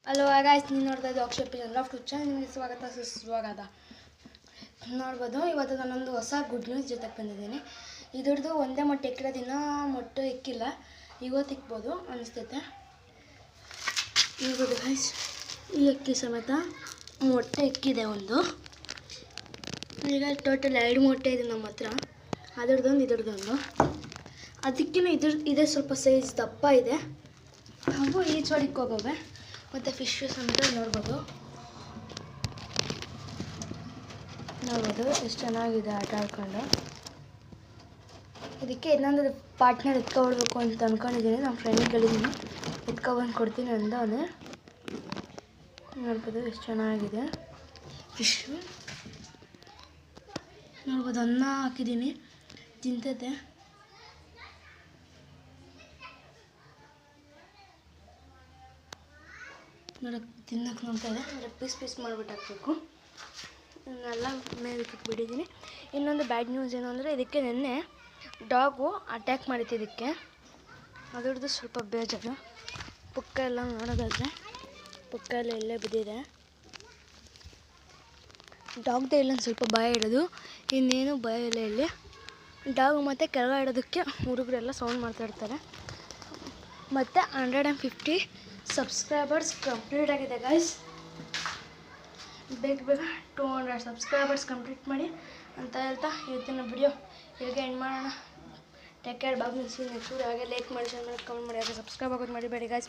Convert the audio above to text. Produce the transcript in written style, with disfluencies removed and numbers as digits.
Hello guys, ನೀವು ನೋಡ್ತಾ ಇದ್ದು ಅಕ್ಷಯ್ ಪಿಜನ್ ಲಾಫ್ಟ್ ಚಾನಲ್. ನಿಮಗೆ ಸ್ವಾಗತ ಸುಸ್ವಾಗತ. ನೋಡ್ಬೋದು, ಇವತ್ತು ನಾನೊಂದು ಹೊಸ ಗುಡ್ ನ್ಯೂಸ್ ಜೊತೆಗೆ ಬಂದಿದ್ದೀನಿ. ಇದ್ರದ್ದು ಒಂದೇ ಮೊಟ್ಟೆ ಇಕ್ಕಿರೋ ದಿನ ಮೊಟ್ಟೆ ಇಕ್ಕಿಲ್ಲ, ಇವತ್ತು ಇಕ್ಬೋದು ಅನಿಸ್ತೈತೆ. ನೋಡ್ಬೋದು ಗಾಯ್ಸ್, ಈ ಅಕ್ಕಿ ಸಮೇತ ಮೊಟ್ಟೆ ಇಕ್ಕಿದೆ ಒಂದು. ಈಗ ಟೋಟಲ್ 2 ಮೊಟ್ಟೆ ಇದೆ ನಮ್ಮ ಹತ್ರ, ಅದ್ರದ್ದೊಂದು ಇದ್ರದ್ದೊಂದು. ಅದಕ್ಕಿಂತ ಇದೇ ಸ್ವಲ್ಪ ಸೈಜ್ ದಪ್ಪ ಇದೆ, ಹಾಗೂ ಈಚೊಡಿಗೆ ಹೋಗವೆ. ಮತ್ತು ಫಿಶು ಸಮೇತ ನೋಡ್ಬೋದು ಎಷ್ಟು ಚೆನ್ನಾಗಿದೆ ಆಟ ಆಡ್ಕೊಂಡು. ಇದಕ್ಕೆ ಇನ್ನೊಂದು ಪಾರ್ಟ್ನರ್ ಎತ್ಕೊಬಿಡ್ಬೇಕು ಅಂತ ಅಂದ್ಕೊಂಡಿದ್ದೀನಿ. ನಮ್ಮ ಫ್ರೆಂಡ್ಗೆ ಹೇಳಿದ್ದೀನಿ ಎತ್ಕೊಬಂದು ಕೊಡ್ತೀನಿ ಅಂದವನೇ. ನೋಡ್ಬೋದು ಎಷ್ಟು ಚೆನ್ನಾಗಿದೆ ಫಿಶು. ನೋಡ್ಬೋದು, ಅನ್ನ ಹಾಕಿದ್ದೀನಿ, ತಿಂತೈತೆ. ನೋಡೋಕ್ಕೆ ತಿನ್ನೋಕೆ ನೋಡ್ತಾ ಇದೆ. ಅಂದರೆ ಪೀಸ್ ಮಾಡಿಬಿಟ್ಟು ಹಾಕಬೇಕು. ಇನ್ನೆಲ್ಲ ಮೇಲಕ್ಕೆ ಇಟ್ಬಿಟ್ಟಿದ್ದೀನಿ. ಇನ್ನೊಂದು ಬ್ಯಾಡ್ ನ್ಯೂಸ್ ಏನು ಅಂದರೆ, ಇದಕ್ಕೆ ನೆನ್ನೆ ಡಾಗು ಅಟ್ಯಾಕ್ ಮಾಡಿತ್ತು ಇದಕ್ಕೆ. ಅದರದ್ದು ಸ್ವಲ್ಪ ಬೇಜಾರು. ಪುಕ್ಕ ಎಲ್ಲ ನೋಡೋದಾದರೆ ಪುಕ್ಕ ಎಲ್ಲ ಇಲ್ಲೇ ಬಿದ್ದಿದೆ. ಡಾಗ್ದೇ ಇಲ್ಲೊಂದು ಸ್ವಲ್ಪ ಭಯ ಇಡೋದು, ಇನ್ನೇನು ಭಯ ಇಲ್ಲ ಇಲ್ಲಿ. ಡಾಗ್ ಮತ್ತು ಕೆಳಗಡೆ ಇಡೋದಕ್ಕೆ ಹುಡುಗರೆಲ್ಲ ಸೌಂಡ್ ಮಾಡ್ತಾಯಿರ್ತಾರೆ. ಮತ್ತು 150 ಸಬ್ಸ್ಕ್ರೈಬರ್ಸ್ ಕಂಪ್ಲೀಟ್ ಆಗಿದೆ ಗಾಯ್ಸ್. ಬೇಗ 200 ಸಬ್ಸ್ಕ್ರೈಬರ್ಸ್ ಕಂಪ್ಲೀಟ್ ಮಾಡಿ ಅಂತ ಹೇಳ್ತಾ ಇವತ್ತಿನ ವಿಡಿಯೋ ಇಲ್ಲಿಗೆ ಎಂಡ್ ಮಾಡೋಣ. ಟೇಕ್ ಕೇರ್, ಬಾಯ್. ನೆಕ್ಸ್ಟ್ ಹಾಗೆ ಲೈಕ್ ಮಾಡಿ, ಶೇರ್ ಮಾಡಿ, ಕಮೆಂಟ್ ಮಾಡಿ, ಹಾಗೆ ಸಬ್ಸ್ಕ್ರೈಬ್ ಆಗೋದು ಮರಿಬೇಡಿ ಗಾಯ್ಸ್.